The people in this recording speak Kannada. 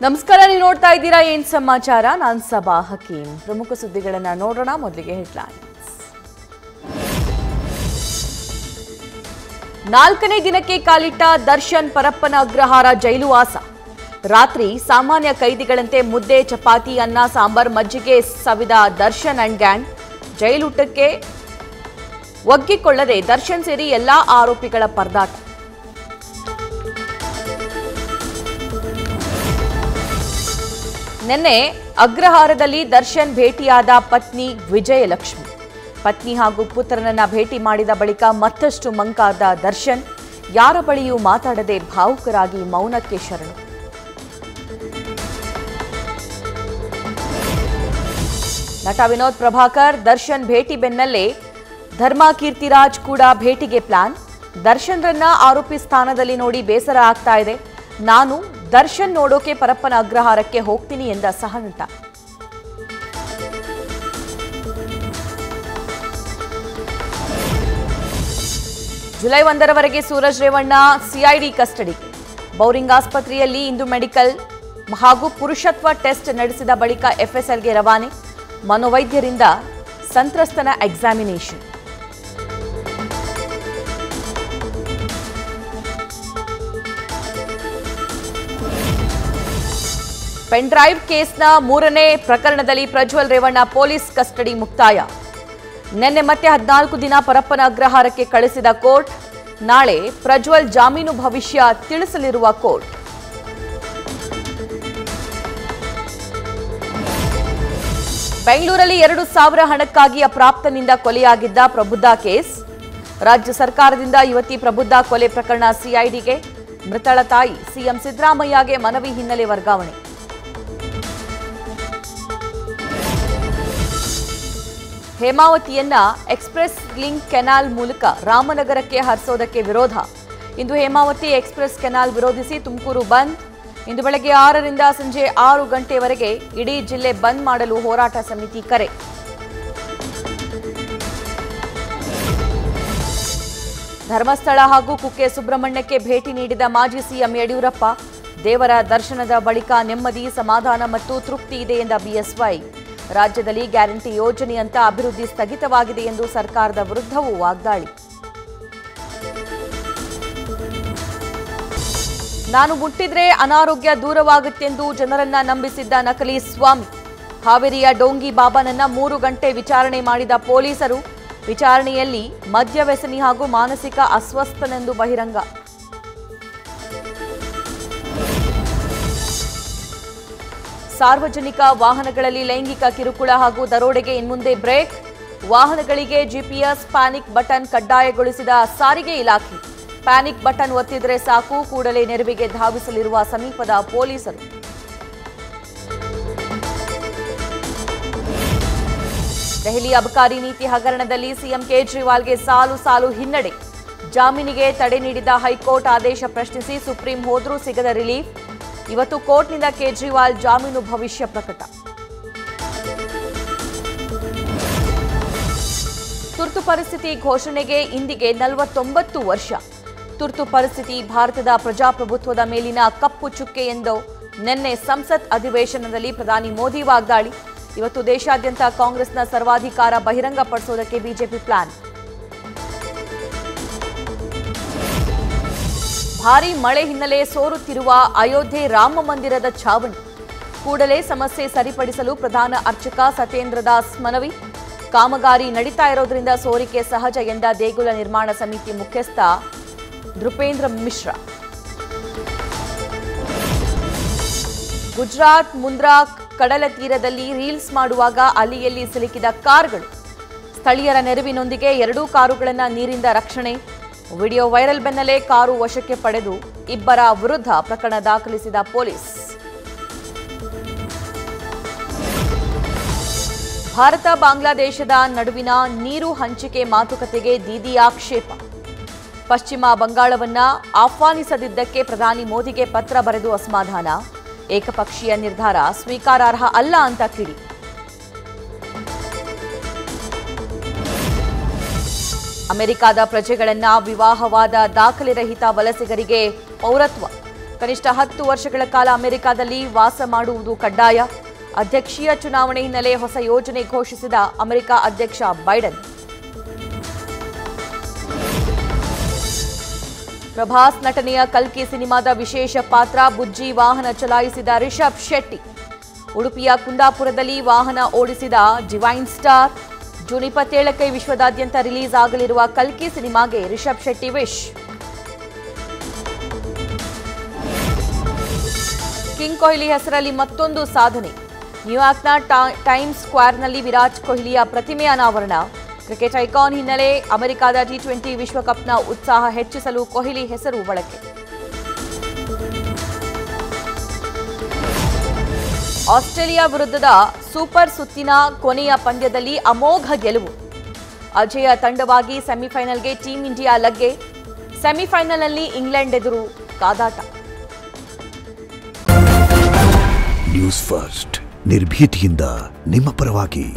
ನಮಸ್ಕಾರ, ನೀವು ನೋಡ್ತಾ ಇದ್ದೀರಾ ಏನ್ ಸಮಾಚಾರ. ನಾನು ಸಬಾ ಹಕೀಂ. ಪ್ರಮುಖ ಸುದ್ದಿಗಳನ್ನು ನೋಡೋಣ. ಮೊದಲಿಗೆ ಹೆಡ್ಲೈನ್ಸ್. 4ನೇ ದಿನಕ್ಕೆ ಕಾಲಿಟ್ಟ ದರ್ಶನ್ ಪರಪ್ಪನ ಅಗ್ರಹಾರ ಜೈಲು ವಾಸ. ರಾತ್ರಿ ಸಾಮಾನ್ಯ ಕೈದಿಗಳಂತೆ ಮುದ್ದೆ, ಚಪಾತಿ, ಅನ್ನ, ಸಾಂಬಾರ್, ಮಜ್ಜಿಗೆ ಸವಿದ ದರ್ಶನ್ ಅಂಡ್ ಗ್ಯಾಂಗ್. ಜೈಲೂಟಕ್ಕೆ ಒಗ್ಗಿಕೊಳ್ಳದೆ ದರ್ಶನ್ ಸೇರಿ ಎಲ್ಲಾ ಆರೋಪಿಗಳ ಪರದಾಟ. ನಿನ್ನೆ ಅಗ್ರಹಾರದಲ್ಲಿ ದರ್ಶನ್ ಭೇಟಿಯಾದ ಪತ್ನಿ ವಿಜಯಲಕ್ಷ್ಮಿ. ಪತ್ನಿ ಹಾಗೂ ಪುತ್ರನನ್ನ ಭೇಟಿ ಮಾಡಿದ ಬಳಿಕ ಮತ್ತಷ್ಟು ಮಂಕಾದ ದರ್ಶನ್ ಯಾರ ಬಳಿಯೂ ಮಾತಾಡದೆ ಭಾವುಕರಾಗಿ ಮೌನಕ್ಕೆ ಶರಣು. ನಟ ವಿನೋದ್ ಪ್ರಭಾಕರ್ ದರ್ಶನ್ ಭೇಟಿ ಬೆನ್ನಲ್ಲೇ ಧರ್ಮ ಕೀರ್ತಿರಾಜ್ ಕೂಡ ಭೇಟಿಗೆ ಪ್ಲಾನ್. ದರ್ಶನ್ರನ್ನ ಆರೋಪಿ ಸ್ಥಾನದಲ್ಲಿ ನೋಡಿ ಬೇಸರ ಆಗ್ತಾ ಇದೆ. ನಾನು ದರ್ಶನ್ ನೋಡೋಕೆ ಪರಪ್ಪನ ಅಗ್ರಹಾರಕ್ಕೆ ಹೋಗ್ತೀನಿ ಎಂದ ಸಹನಟ. ಜುಲೈ 1ರವರೆಗೆ ಸೂರಜ್ ರೇವಣ್ಣ ಸಿಐಡಿ ಕಸ್ಟಡಿಗೆ. ಬೌರಿಂಗ್ ಆಸ್ಪತ್ರೆಯಲ್ಲಿ ಇಂದು ಮೆಡಿಕಲ್ ಹಾಗೂ ಪುರುಷತ್ವ ಟೆಸ್ಟ್ ನಡೆಸಿದ ಬಳಿಕ ಎಫ್ಎಸ್ಎಲ್ಗೆ ರವಾನೆ. ಮನೋವೈದ್ಯರಿಂದ ಸಂತ್ರಸ್ತನ ಎಕ್ಸಾಮಿನೇಷನ್. ಪೆನ್ ಡ್ರೈವ್ ಕೇಸ್ನ 3ನೇ ಪ್ರಕರಣದಲ್ಲಿ ಪ್ರಜ್ವಲ್ ರೇವಣ್ಣ ಪೊಲೀಸ್ ಕಸ್ಟಡಿ ಮುಕ್ತಾಯ. ನಿನ್ನೆ ಮತ್ತೆ 14 ದಿನ ಪರಪ್ಪನ ಅಗ್ರಹಾರಕ್ಕೆ ಕಳಿಸಿದ ಕೋರ್ಟ್. ನಾಳೆ ಪ್ರಜ್ವಲ್ ಜಾಮೀನು ಭವಿಷ್ಯ ತಿಳಿಸಲಿರುವ ಕೋರ್ಟ್. ಬೆಂಗಳೂರಲ್ಲಿ 2,000 ಹಣಕ್ಕಾಗಿ ಅಪ್ರಾಪ್ತನಿಂದ ಕೊಲೆಯಾಗಿದ್ದ ಪ್ರಬುದ್ಧ ಕೇಸ್. ರಾಜ್ಯ ಸರ್ಕಾರದಿಂದ ಯುವತಿ ಪ್ರಬುದ್ಧ ಕೊಲೆ ಪ್ರಕರಣ ಸಿಐಡಿಗೆ. ಮೃತಳ ತಾಯಿ ಸಿಎಂ ಸಿದ್ದರಾಮಯ್ಯಗೆ ಮನವಿ ಹಿನ್ನೆಲೆ ವರ್ಗಾವಣೆ. ಹೇಮಾವತಿಯನ್ನ ಎಕ್ಸ್ಪ್ರೆಸ್ ಲಿಂಕ್ ಕೆನಾಲ್ ಮೂಲಕ ರಾಮನಗರಕ್ಕೆ ಹರಿಸೋದಕ್ಕೆ ವಿರೋಧ. ಇಂದು ಹೇಮಾವತಿ ಎಕ್ಸ್ಪ್ರೆಸ್ ಕೆನಾಲ್ ವಿರೋಧಿಸಿ ತುಮಕೂರು ಬಂದ್. ಇಂದು ಬೆಳಗ್ಗೆ 6ರಿಂದ ಸಂಜೆ 6 ಗಂಟೆವರೆಗೆ ಇಡೀ ಜಿಲ್ಲೆ ಬಂದ್ ಮಾಡಲು ಹೋರಾಟ ಸಮಿತಿ ಕರೆ. ಧರ್ಮಸ್ಥಳ ಹಾಗೂ ಕುಕ್ಕೆ ಸುಬ್ರಹ್ಮಣ್ಯಕ್ಕೆ ಭೇಟಿ ನೀಡಿದ ಮಾಜಿ ಸಿಎಂ ಯಡಿಯೂರಪ್ಪ. ದೇವರ ದರ್ಶನದ ಬಳಿಕ ನೆಮ್ಮದಿ, ಸಮಾಧಾನ ಮತ್ತು ತೃಪ್ತಿ ಇದೆ ಎಂದ ಬಿಎಸ್ವೈ. ರಾಜ್ಯದಲ್ಲಿ ಗ್ಯಾರಂಟಿ ಯೋಜನೆಯಂತ ಅಭಿವೃದ್ಧಿ ಸ್ಥಗಿತವಾಗಿದೆ ಎಂದು ಸರ್ಕಾರದ ವಿರುದ್ಧವೂ ವಾಗ್ದಾಳಿ. ನಾನು ಮುಟ್ಟಿದ್ರೆ ಅನಾರೋಗ್ಯ ದೂರವಾಗುತ್ತೆಂದು ಜನರನ್ನ ನಂಬಿಸಿದ್ದ ನಕಲಿ ಸ್ವಾಮಿ. ಹಾವೇರಿಯ ಡೋಂಗಿ ಬಾಬಾನನ್ನ 3 ಗಂಟೆ ವಿಚಾರಣೆ ಮಾಡಿದ ಪೊಲೀಸರು. ವಿಚಾರಣೆಯಲ್ಲಿ ಮದ್ಯ ವ್ಯಸನಿ ಹಾಗೂ ಮಾನಸಿಕ ಅಸ್ವಸ್ಥನೆಂದು ಬಹಿರಂಗ. ಸಾರ್ವಜನಿಕ ವಾಹನಗಳಲ್ಲಿ ಲೈಂಗಿಕ ಕಿರುಕುಳ ಹಾಗೂ ದರೋಡೆಗೆ ಇನ್ಮುಂದೆ ಬ್ರೇಕ್. ವಾಹನಗಳಿಗೆ ಜಿಪಿಎಸ್ ಪ್ಯಾನಿಕ್ ಬಟನ್ ಕಡ್ಡಾಯಗೊಳಿಸಿದ ಸಾರಿಗೆ ಇಲಾಖೆ. ಪ್ಯಾನಿಕ್ ಬಟನ್ ಒತ್ತಿದರೆ ಸಾಕು, ಕೂಡಲೇ ನೆರವಿಗೆ ಧಾವಿಸಲಿರುವ ಸಮೀಪದ ಪೊಲೀಸರು. ದೆಹಲಿ ಅಬಕಾರಿ ನೀತಿ ಹಗರಣದಲ್ಲಿ ಸಿಎಂ ಕೇಜ್ರಿವಾಲ್ಗೆ ಸಾಲು ಹಿನ್ನಡೆ. ಜಾಮೀನಿಗೆ ತಡೆ ನೀಡಿದ ಹೈಕೋರ್ಟ್ ಆದೇಶ ಪ್ರಶ್ನಿಸಿ ಸುಪ್ರೀಂ ಹೋದ್ರೂ ಸಿಗದ ರಿಲೀಫ್. ಇವತ್ತು ಕೋರ್ಟ್ನಿಂದ ಕೇಜ್ರಿವಾಲ್ ಜಾಮೀನು ಭವಿಷ್ಯ ಪ್ರಕಟ. ತುರ್ತು ಪರಿಸ್ಥಿತಿ ಘೋಷಣೆಗೆ ಇಂದಿಗೆ 49 ವರ್ಷ. ತುರ್ತು ಪರಿಸ್ಥಿತಿ ಭಾರತದ ಪ್ರಜಾಪ್ರಭುತ್ವದ ಮೇಲಿನ ಕಪ್ಪು ಚುಕ್ಕೆ ಎಂದು ನಿನ್ನೆ ಸಂಸತ್ ಅಧಿವೇಶನದಲ್ಲಿ ಪ್ರಧಾನಿ ಮೋದಿ ವಾಗ್ದಾಳಿ. ಇವತ್ತು ದೇಶಾದ್ಯಂತ ಕಾಂಗ್ರೆಸ್ನ ಸರ್ವಾಧಿಕಾರ ಬಹಿರಂಗಪಡಿಸುವುದಕ್ಕೆ ಬಿಜೆಪಿ ಪ್ಲಾನ್. ಭಾರೀ ಮಳೆ ಹಿನ್ನೆಲೆ ಸೋರುತ್ತಿರುವ ಅಯೋಧ್ಯೆ ರಾಮ ಮಂದಿರದ ಛಾವಣಿ. ಕೂಡಲೇ ಸಮಸ್ಯೆ ಸರಿಪಡಿಸಲು ಪ್ರಧಾನ ಅರ್ಚಕ ಸತ್ಯೇಂದ್ರ ದಾಸ್ ಮನವಿ. ಕಾಮಗಾರಿ ನಡೀತಾ ಇರೋದ್ರಿಂದ ಸೋರಿಕೆ ಸಹಜ ಎಂದ ದೇಗುಲ ನಿರ್ಮಾಣ ಸಮಿತಿ ಮುಖ್ಯಸ್ಥ ನೃಪೇಂದ್ರ ಮಿಶ್ರಾ. ಗುಜರಾತ್ ಮುಂದ್ರಾ ಕಡಲ ತೀರದಲ್ಲಿ ರೀಲ್ಸ್ ಮಾಡುವಾಗ ಅಲ್ಲಿಯಲ್ಲಿ ಸಿಲುಕಿದ ಕಾರ್ಗಳು. ಸ್ಥಳೀಯರ ನೆರವಿನೊಂದಿಗೆ 2 ಕಾರುಗಳನ್ನು ನೀರಿಂದ ರಕ್ಷಣೆ. ವಿಡಿಯೋ ವೈರಲ್ ಬೆನ್ನಲ್ಲೇ ಕಾರು ವಶಕ್ಕೆ ಪಡೆದು ಇಬ್ಬರ ವಿರುದ್ಧ ಪ್ರಕರಣ ದಾಖಲಿಸಿದ ಪೊಲೀಸ್. ಭಾರತ ಬಾಂಗ್ಲಾದೇಶದ ನಡುವಿನ ನೀರು ಹಂಚಿಕೆ ಮಾತುಕತೆಗೆ ದೀದಿ ಆಕ್ಷೇಪ. ಪಶ್ಚಿಮ ಬಂಗಾಳವನ್ನ ಆಹ್ವಾನಿಸದಿದ್ದಕ್ಕೆ ಪ್ರಧಾನಿ ಮೋದಿಗೆ ಪತ್ರ ಬರೆದು ಅಸಮಾಧಾನ. ಏಕಪಕ್ಷೀಯ ನಿರ್ಧಾರ ಸ್ವೀಕಾರಾರ್ಹ ಅಲ್ಲ ಅಂತ ಕಿಡಿ. ಅಮೆರಿಕದ ಪ್ರಜೆಗಳನ್ನ ವಿವಾಹವಾದ ದಾಖಲೆ ರಹಿತ ವಲಸಿಗರಿಗೆ ಪೌರತ್ವ. ಕನಿಷ್ಠ 10 ವರ್ಷಗಳ ಕಾಲ ಅಮೆರಿಕದಲ್ಲಿ ವಾಸ ಮಾಡುವುದು ಕಡ್ಡಾಯ. ಅಧ್ಯಕ್ಷೀಯ ಚುನಾವಣೆ ಹಿನ್ನೆಲೆ ಹೊಸ ಯೋಜನೆ ಘೋಷಿಸಿದ ಅಮೆರಿಕ ಅಧ್ಯಕ್ಷ ಬೈಡನ್. ಪ್ರಭಾಸ್ ನಟನೆಯ ಕಲ್ಕಿ ಸಿನಿಮಾದ ವಿಶೇಷ ಪಾತ್ರ ಬುಜ್ಜಿ ವಾಹನ ಚಲಾಯಿಸಿದ ರಿಷಬ್ ಶೆಟ್ಟಿ. ಉಡುಪಿಯ ಕುಂದಾಪುರದಲ್ಲಿ ವಾಹನ ಓಡಿಸಿದ ಡಿವೈನ್ ಸ್ಟಾರ್. ಜೂನ್ 27ಕ್ಕೆ ವಿಶ್ವದಾದ್ಯಂತ ರಿಲೀಸ್ ಆಗಲಿರುವ ಕಲ್ಕಿ ಸಿನಿಮಾಗೆ ರಿಷಬ್ ಶೆಟ್ಟಿ ವಿಶ್. ಕಿಂಗ್ ಕೊಹ್ಲಿ ಹೆಸರಲ್ಲಿ ಮತ್ತೊಂದು ಸಾಧನೆ. ನ್ಯೂಯಾರ್ಕ್ನ ಟೈಮ್ಸ್ ಸ್ಕ್ವೇರ್ನಲ್ಲಿ ವಿರಾಟ್ ಕೊಹ್ಲಿಯ ಪ್ರತಿಮೆ ಅನಾವರಣ. ಕ್ರಿಕೆಟ್ ಐಕಾನ್ ಹಿನ್ನೆಲೆ ಅಮೆರಿಕದ T20 ವಿಶ್ವಕಪ್ನ ಉತ್ಸಾಹ ಹೆಚ್ಚಿಸಲು ಕೊಹ್ಲಿ ಹೆಸರು ಬಳಕೆ. ಆಸ್ಟ್ರೇಲಿಯಾ ವಿರುದ್ಧದ ಸೂಪರ್ ಸುತ್ತಿನ ಕೊನೆಯ ಪಂದ್ಯದಲ್ಲಿ ಅಮೋಘ ಗೆಲುವು. ಅಜೇಯ ತಂಡವಾಗಿ ಸೆಮಿಫೈನಲ್ಗೆ ಟೀಂ ಇಂಡಿಯಾ ಲಗ್ಗೆ. ಸೆಮಿಫೈನಲ್ನಲ್ಲಿ ಇಂಗ್ಲೆಂಡ್ ಎದುರು ಕಾದಾಟ. ನ್ಯೂಸ್ ಫಸ್ಟ್ ನಿರ್ಭೀತಿಯಿಂದ ನಿಮ್ಮ ಪರವಾಗಿ.